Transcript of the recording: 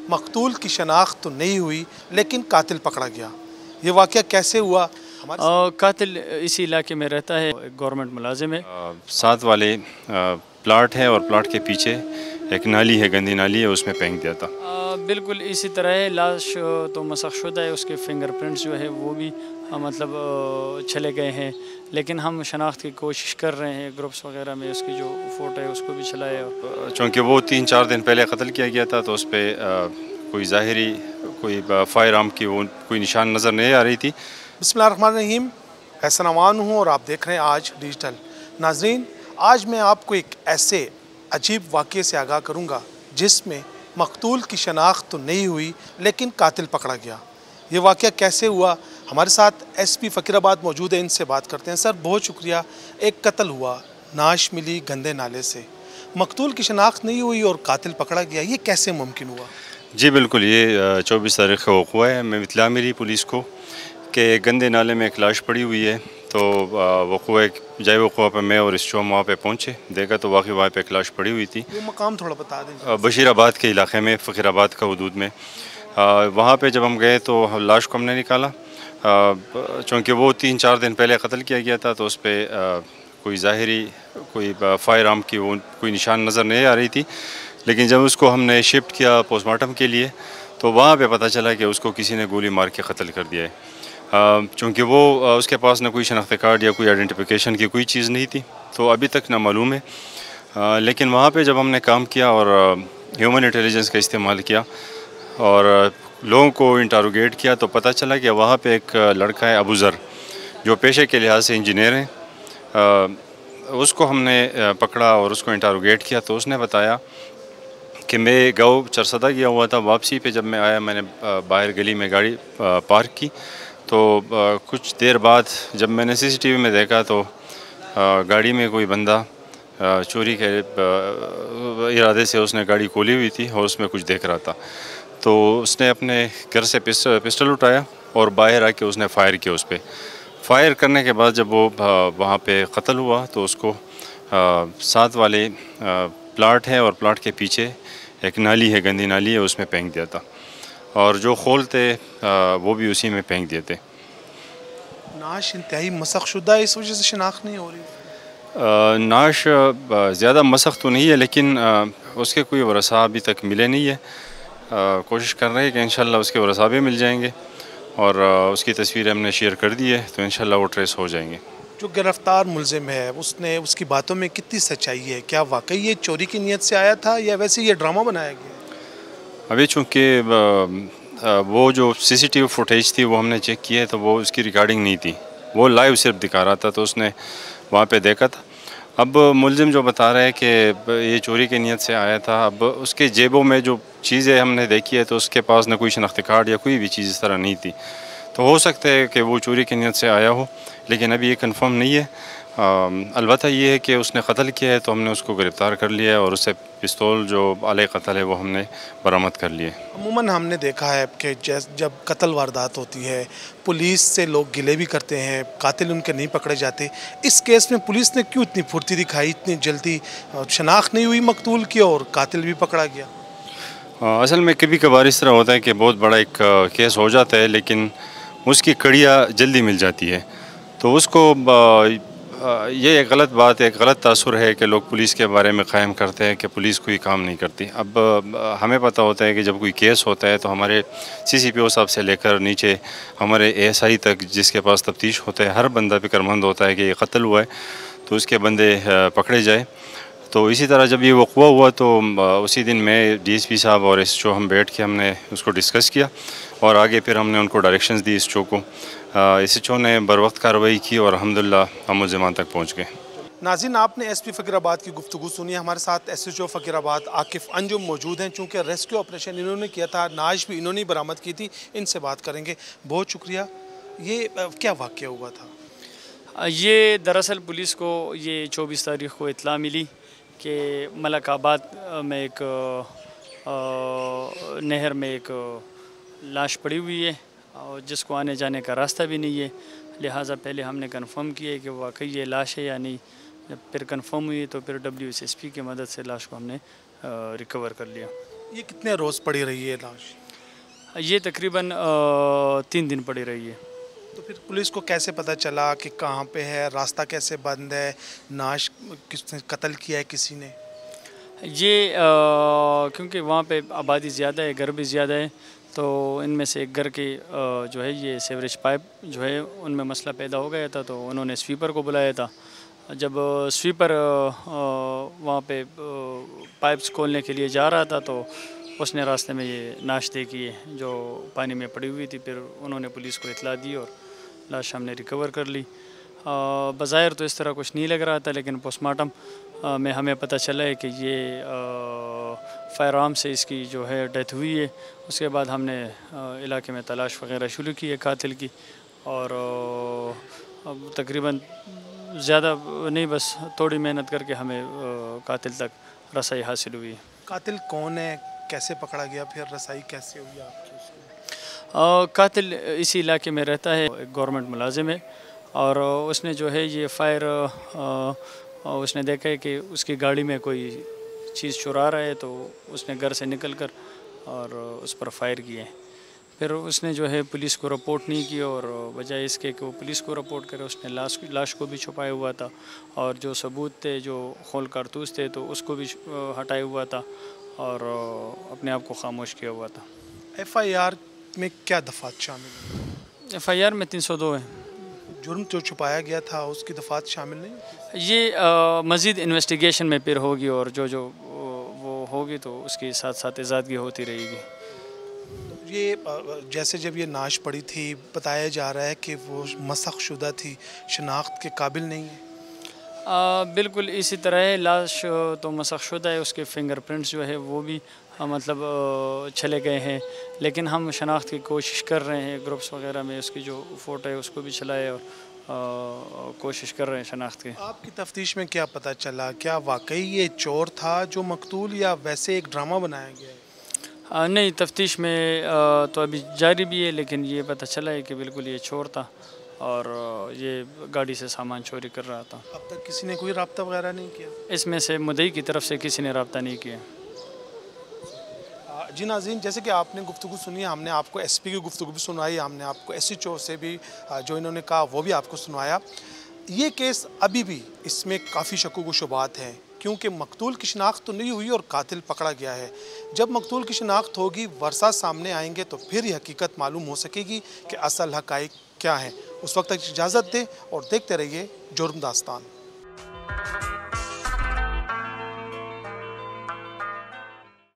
مقتول کی شناخت تو نہیں ہوئی لیکن قاتل پکڑا گیا۔ یہ واقعہ کیسے ہوا؟ قاتل اسی علاقے میں رہتا ہے، ایک گورنمنٹ ملازم ہے۔ ساتھ والے پلاٹ ہے اور پلاٹ کے پیچھے ایک نالی ہے، گندی نالی ہے، اس میں پھینک دیا تھا۔ بالکل اسی طرح ہے، لاش تو مسخ شدہ ہے، اس کے فنگر پرنٹس جو ہے وہ بھی مطلب چلے گئے ہیں، لیکن ہم شناخت کی کوشش کر رہے ہیں، گروپس وغیرہ میں اس کی جو فوٹو ہے اس کو بھی چلائے۔ چونکہ وہ 3-4 دن پہلے قتل کیا گیا تھا تو اس پہ کوئی ظاہری کوئی فائر آرم کی وہ کوئی نشان نظر نہیں آ رہی تھی۔ بسم اللہ الرحمن الرحیم، احسن امان ہوں اور آپ دیکھ رہے ہیں آج ڈیجیٹل۔ ناظرین، آج میں آپ کو ایک ایسے عجیب واقعے سے آگاہ کروں گا جس میں مقتول کی شناخت تو نہیں ہوئی لیکن قاتل پکڑا گیا۔ یہ واقعہ کیسے ہوا؟ ہمارے ساتھ ایس پی فقیر آباد موجود ہے، ان سے بات کرتے ہیں۔ سر بہت شکریہ۔ ایک قتل ہوا، نعش ملی گندے نالے سے، مقتول کی شناخت نہیں ہوئی اور قاتل پکڑا گیا، یہ کیسے ممکن ہوا؟ جی بالکل، یہ 24 تاریخ کا وقوع ہے۔ میں اطلاع ملی پولیس کو کہ گندے نالے میں ایک لاش پڑی ہوئی ہے، تو وقوع جائے وقوع پہ میں اور اس شوم وہاں پہ پہنچے، دیکھا تو واقعی وہاں پہ ایک لاش پڑی ہوئی تھی۔ وہ مقام تھوڑا بتا دیں۔ بشیر آباد کے علاقے میں، فقیر آباد کا حدود میں۔ وہاں پہ جب ہم گئے تو لاش کو ہم نے نکالا، چونکہ وہ 3-4 دن پہلے قتل کیا گیا تھا تو اس پہ کوئی ظاہری کوئی فائر آرم کی وہ کوئی نشان نظر نہیں آ رہی تھی، لیکن جب اس کو ہم نے شفٹ کیا پوسٹ مارٹم کے لیے تو وہاں پہ پتہ چلا کہ اس کو کسی نے گولی مار کے قتل کر دیا ہے، چونکہ وہ اس کے پاس نہ کوئی شناخت کارڈ یا کوئی آئیڈینٹیفیکیشن کی کوئی چیز نہیں تھی، تو ابھی تک نہ معلوم ہے۔ لیکن وہاں پہ جب ہم نے کام کیا اور ہیومن انٹیلیجنس کا استعمال کیا اور لوگوں کو انٹروگیٹ کیا تو پتہ چلا کہ وہاں پہ ایک لڑکا ہے ابو ذر، جو پیشے کے لحاظ سے انجینئر ہیں۔ اس کو ہم نے پکڑا اور اس کو انٹروگیٹ کیا تو اس نے بتایا کہ میں گاؤں چرسدہ گیا ہوا تھا، واپسی پہ جب میں آیا میں نے باہر گلی میں گاڑی پارک کی، تو کچھ دیر بعد جب میں نے CCTV میں دیکھا تو گاڑی میں کوئی بندہ چوری کے ارادے سے اس نے گاڑی کھولی ہوئی تھی اور اس میں کچھ دیکھ رہا تھا، تو اس نے اپنے گھر سے پسٹل اٹھایا اور باہر آ کے اس نے فائر کیا۔ اس پہ فائر کرنے کے بعد جب وہ وہاں پہ قتل ہوا تو اس کو ساتھ والے پلاٹ ہے اور پلاٹ کے پیچھے ایک نالی ہے، گندی نالی ہے، اس میں پھینک دیا تھا، اور جو خول تھے وہ بھی اسی میں پھینک دیے تھے۔ نعش انتہائی مسخ شدہ ہے، اس وجہ سے شناخت نہیں ہو رہی؟ نعش زیادہ مسخ تو نہیں ہے، لیکن اس کے کوئی ورثاء ابھی تک ملے نہیں ہے۔ کوشش کر رہے ہیں کہ انشاءاللہ اس کے ورثاء بھی مل جائیں گے، اور اس کی تصویر ہم نے شیئر کر دی ہے تو انشاءاللہ وہ ٹریس ہو جائیں گے۔ جو گرفتار ملزم ہے اس کی باتوں میں کتنی سچائی ہے؟ کیا واقعی یہ چوری کی نیت سے آیا تھا یا ویسے یہ ڈرامہ بنایا گیا؟ ابھی چونکہ وہ جو CCTV فوٹیج تھی وہ ہم نے چیک کی ہے تو وہ اس کی ریکارڈنگ نہیں تھی، وہ لائیو صرف دکھا رہا تھا، تو اس نے وہاں پہ دیکھا تھا۔ اب ملزم جو بتا رہے ہیں کہ یہ چوری کی نیت سے آیا تھا، اب اس کے جیبوں میں جو چیزیں ہم نے دیکھی ہے تو اس کے پاس نہ کوئی شناخت کارڈ یا کوئی بھی چیز اس طرح نہیں تھی، تو ہو سکتا ہے کہ وہ چوری کی نیت سے آیا ہو، لیکن ابھی یہ کنفرم نہیں ہے۔ البتہ یہ ہے کہ اس نے قتل کیا ہے تو ہم نے اس کو گرفتار کر لیا ہے، اور اس سے پستول جو علیہ قتل ہے وہ ہم نے برآمد کر لیے۔ عموماً ہم نے دیکھا ہے کہ جب قتل واردات ہوتی ہے پولیس سے لوگ گلے بھی کرتے ہیں، قاتل ان کے نہیں پکڑے جاتے۔ اس کیس میں پولیس نے کیوں اتنی پھرتی دکھائی، اتنی جلدی شناخت نہیں ہوئی مقتول کی اور قاتل بھی پکڑا گیا؟ اصل میں کبھی کبھار اس طرح ہوتا ہے کہ بہت بڑا ایک کیس ہو جاتا ہے لیکن اس کی کڑیاں جلدی مل جاتی ہے، تو اس کو یہ ایک غلط بات ہے، ایک غلط تاثر ہے کہ لوگ پولیس کے بارے میں قائم کرتے ہیں کہ پولیس کوئی کام نہیں کرتی۔ اب ہمیں پتہ ہوتا ہے کہ جب کوئی کیس ہوتا ہے تو ہمارے CCPO صاحب سے لے کر نیچے ہمارے ASI تک جس کے پاس تفتیش ہوتا ہے، ہر بندہ فکر مند ہوتا ہے کہ یہ قتل ہوا ہے تو اس کے بندے پکڑے جائے۔ تو اسی طرح جب یہ وقوع ہوا تو اسی دن میں DSP صاحب اور SHO ہم بیٹھ کے ہم نے اس کو ڈسکس کیا، اور آگے پھر ہم نے ان کو ڈائریکشنز دی SHO کو۔ SHO نے بر وقت کارروائی کی اور الحمدللہ ہم ملزمان تک پہنچ گئے۔ ناظرین، آپ نے SP فقیر آباد کی گفتگو سنی ہے۔ ہمارے ساتھ SHO فقیر آباد عاقف انجم موجود ہیں، چونکہ ریسکیو آپریشن انہوں نے کیا تھا، نعش بھی انہوں نے برآمد کی تھی، ان سے بات کریں گے۔ بہت شکریہ۔ یہ کیا واقعہ ہوا تھا؟ یہ دراصل پولیس کو یہ 24 تاریخ کو اطلاع ملی کہ ملک آباد میں ایک نہر میں ایک لاش پڑی ہوئی ہے، اور جس کو آنے جانے کا راستہ بھی نہیں ہے، لہٰذا پہلے ہم نے کنفرم کیا ہے کہ واقعی یہ لاش ہے یا نہیں۔ جب پھر کنفرم ہوئی تو پھر WSSP کی مدد سے لاش کو ہم نے ریکور کر لیا۔ یہ کتنے روز پڑی رہی ہے لاش؟ یہ تقریباً 3 دن پڑی رہی ہے۔ تو پھر پولیس کو کیسے پتہ چلا کہ کہاں پہ ہے، راستہ کیسے بند ہے، لاش کس نے قتل کیا ہے کسی نے؟ یہ کیونکہ وہاں پہ آبادی زیادہ ہے، گھر بھی زیادہ ہے، تو ان میں سے ایک گھر کے جو ہے یہ سیوریج پائپ جو ہے ان میں مسئلہ پیدا ہو گیا تھا، تو انہوں نے سویپر کو بلایا تھا۔ جب سویپر وہاں پہ پائپس کھولنے کے لیے جا رہا تھا تو اس نے راستے میں یہ لاش دیکھی ہے جو پانی میں پڑی ہوئی تھی۔ پھر انہوں نے پولیس کو اطلاع دی اور لاش ہم نے ریکور کر لی۔ بظاہر تو اس طرح کچھ نہیں لگ رہا تھا، لیکن پوسٹ مارٹم میں ہمیں پتہ چلا ہے کہ یہ فائر آرم سے اس کی جو ہے ڈیتھ ہوئی ہے۔ اس کے بعد ہم نے علاقے میں تلاش وغیرہ شروع کی ہے قاتل کی، اور تقریباً زیادہ نہیں، بس تھوڑی محنت کر کے ہمیں قاتل تک رسائی حاصل ہوئی ہے۔ قاتل کون ہے، کیسے پکڑا گیا، پھر رسائی کیسے ہوئی آپ کی اس میں؟ قاتل اسی علاقے میں رہتا ہے، ایک گورنمنٹ ملازم ہے، اور اس نے جو ہے یہ فائر اس نے دیکھا ہے کہ اس کی گاڑی میں کوئی چیز چرا رہا ہے، تو اس نے گھر سے نکل کر اور اس پر فائر کیے۔ پھر اس نے جو ہے پولیس کو رپورٹ نہیں کی، اور بجائے اس کے کہ وہ پولیس کو رپورٹ کرے اس نے لاش کو بھی چھپایا ہوا تھا، اور جو ثبوت تھے، جو خول کارتوس تھے، تو اس کو بھی ہٹایا ہوا تھا اور اپنے آپ کو خاموش کیا ہوا تھا۔ ایف آئی آر میں کیا دفعات شامل ہیں؟ ایف آئی آر میں 302 ہے۔ جرم جو چھپایا گیا تھا اس کی دفعات شامل نہیں؟ یہ مزید انویسٹیگیشن میں پھر ہوگی، اور جو وہ ہوگی تو اس کی ساتھ ساتھ ازادگی ہوتی رہے گی۔ یہ جیسے جب یہ لاش پڑی تھی، بتایا جا رہا ہے کہ وہ مسخ شدہ تھی، شناخت کے قابل نہیں ہے۔ بالکل اسی طرح ہے، لاش تو مسخ شدہ ہے، اس کے فنگر پرنٹس جو ہے وہ بھی مطلب چلے گئے ہیں، لیکن ہم شناخت کی کوشش کر رہے ہیں، گروپس وغیرہ میں اس کی جو فوٹو ہے اس کو بھی چلائے اور کوشش کر رہے ہیں شناخت کی۔ آپ کی تفتیش میں کیا پتہ چلا؟ کیا واقعی یہ چور تھا جو مقتول، یا ویسے ایک ڈرامہ بنایا گیا ہے؟ نہیں، تفتیش میں تو ابھی جاری بھی ہے، لیکن یہ پتہ چلا ہے کہ بالکل یہ چور تھا اور یہ گاڑی سے سامان چوری کر رہا تھا۔ اب تک کسی نے کوئی رابطہ وغیرہ نہیں کیا؟ اس میں سے مدعی کی طرف سے کسی نے رابطہ نہیں کیا۔ جی ناظرین، جیسے کہ آپ نے گفتگو سنی، ہم نے آپ کو ایس پی کی گفتگو بھی سنوائی، ہم نے آپ کو ایس ایچ او سے بھی جو انہوں نے کہا وہ بھی آپ کو سنوایا۔ یہ کیس ابھی بھی اس میں کافی شکوک و شبہات ہیں، کیونکہ مقتول کی شناخت تو نہیں ہوئی اور قاتل پکڑا گیا ہے۔ جب مقتول کی شناخت ہوگی، ورثہ سامنے آئیں گے، تو پھر یہ حقیقت معلوم ہو سکے گی کہ اصل حقائق کیا ہیں۔ اس وقت تک اجازت دیں اور دیکھتے رہیے جرم داستان۔